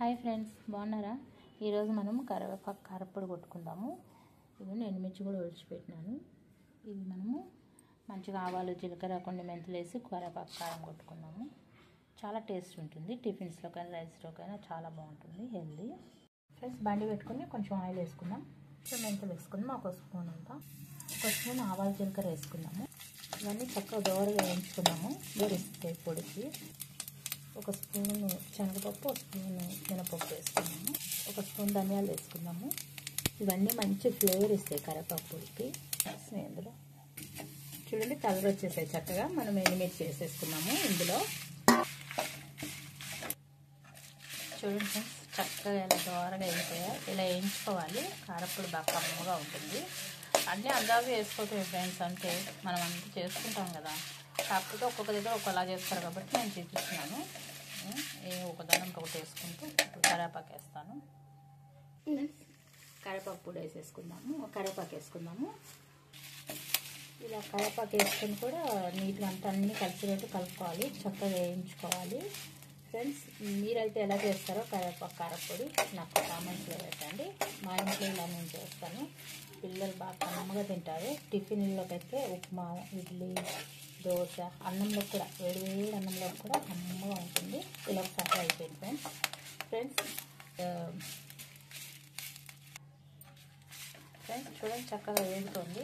Hi friends, బాగున్నారా? ఈరోజు మనం కరివేపాకు కారప్పొడి కొట్టుకుందాము. ఇవి ఎండుమిర్చి కూడా ఒలిచిపెట్టినాను. ఇవి మనము మంచిగా ఆవాలు, జీలకర్ర, కొన్ని మెంతులు వేసి కరివేపాకు కారం కొట్టుకుందాము. చాలా టేస్ట్ ఉంటుంది. టిఫిన్స్లో కానీ రైస్లో కానీ చాలా బాగుంటుంది, హెల్దీ. ఫ్రెండ్స్, బండి పెట్టుకుని కొంచెం ఆయిల్ వేసుకుందాం. కొంచెం మెంతులు వేసుకుందాం, ఒక స్పూన్ అంతా. ఒక స్పూన్ ఆవాలు, జీలకర్ర వేసుకుందాము. ఇవన్నీ చక్కగా దోరగా వేయించుకున్నాము. వేరిస్తే పొడికి ఒక స్పూను శనగపప్పు, ఒక స్పూను మినపప్పు వేసుకున్నాము. ఒక స్పూన్ ధనియాలు వేసుకున్నాము. ఇవన్నీ మంచి ఫ్లేవర్ ఇస్తాయి కరివేపాకు పొడికి. ఇందులో చూడండి, కలర్ వచ్చేసాయి చక్కగా. మనం ఎండుమిర్చి వేసేసుకున్నాము ఇందులో. చూడండి ఫ్రెండ్స్, చక్కగా ఇలా దోరగా అయిపోయా. ఇలా వేయించుకోవాలి. కారప్పొడి బాగా కమ్మగా ఉంటుంది. అన్నీ అందాజు వేసుకోవటం ఫ్రెండ్స్. అంటే మనం అంతా చేసుకుంటాం కదా, కాకపోతే ఒక్కొక్క దగ్గర ఒకలా చేస్తారు కాబట్టి నేను చూపిస్తున్నాను. ఒక దానంతో ఒకటి వేసుకుంటూ కరివేపాకు వేస్తాను. కరివేపాకు పొడి వేసేసుకుందాము. కరివేపాకు వేసుకుందాము. ఇలా కరివేపాకు వేసుకొని కూడా నీట్గా అంతా అన్నీ కలిసినట్టు కలుపుకోవాలి. చక్కగా వేయించుకోవాలి. ఫ్రెండ్స్, మీరైతే ఎలా చేస్తారో కరివేపాకు కారప్పొడి నాకు కామెంట్స్లో పెట్టండి. మా ఇంట్లో ఇలా నేను చేస్తాను. పిల్లలు బాగా కమ్మగా తింటారు. టిఫిన్లోకి అయితే ఉప్మా, ఇడ్లీ, దోశ, అన్నంలో కూడా, వేడి వేడి అన్నంలో కూడా కమ్మగా ఉంటుంది. ఇలా ఒకసారి అయిపోయింది ఫ్రెండ్స్. చూడండి, చక్కగా వేడుతుంది.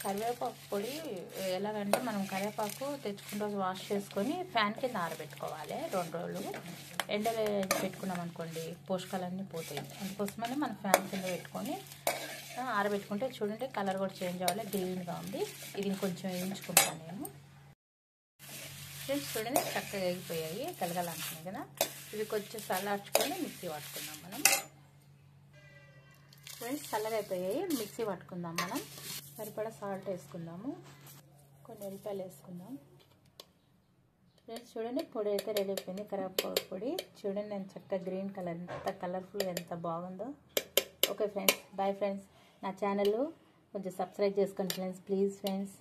కరివేపాకు పొడి ఎలాగంటే, మనం కరివేపాకు తెచ్చుకున్న రోజు వాష్ చేసుకొని ఫ్యాన్ కింద ఆరబెట్టుకోవాలి 2 రోజులు. ఎండలో పెట్టుకున్నాం అనుకోండి, పోషకాలన్నీ పోతాయి. అందుకోసమని మనం ఫ్యాన్ కింద పెట్టుకొని ఆరబెట్టుకుంటే చూడండి, కలర్ కూడా చేంజ్ అవ్వాలి. గ్రీన్గా ఉంది. ఇది ఇంకొంచెం వేయించుకుంటాను నేను. ఫ్రెండ్స్, చూడండి చక్కగా వేగిపోయాయి, కలగలంటున్నాయి కదా. ఇవి కొంచెం చల్లార్చుకొని మిక్సీ పట్టుకుందాం మనం. ఫ్రెండ్స్, చల్లగా అయిపోయాయి, మిక్సీ పట్టుకుందాం మనం. సరిపడా సాల్ట్ వేసుకుందాము. కొన్ని ఎల్లిపాయలు వేసుకుందాం. ఫ్రెండ్స్, చూడండి పొడి అయితే రెడీ అయిపోయింది. కరివేపాకు పొడి చూడండి, నేను చక్కగా గ్రీన్ కలర్, ఎంత కలర్ఫుల్, ఎంత బాగుందో. Okay friends, bye friends. నా ఛానల్ కొంచెం సబ్స్క్రైబ్ చేసుకోండి ఫ్రెండ్స్, ప్లీజ్ ఫ్రెండ్స్.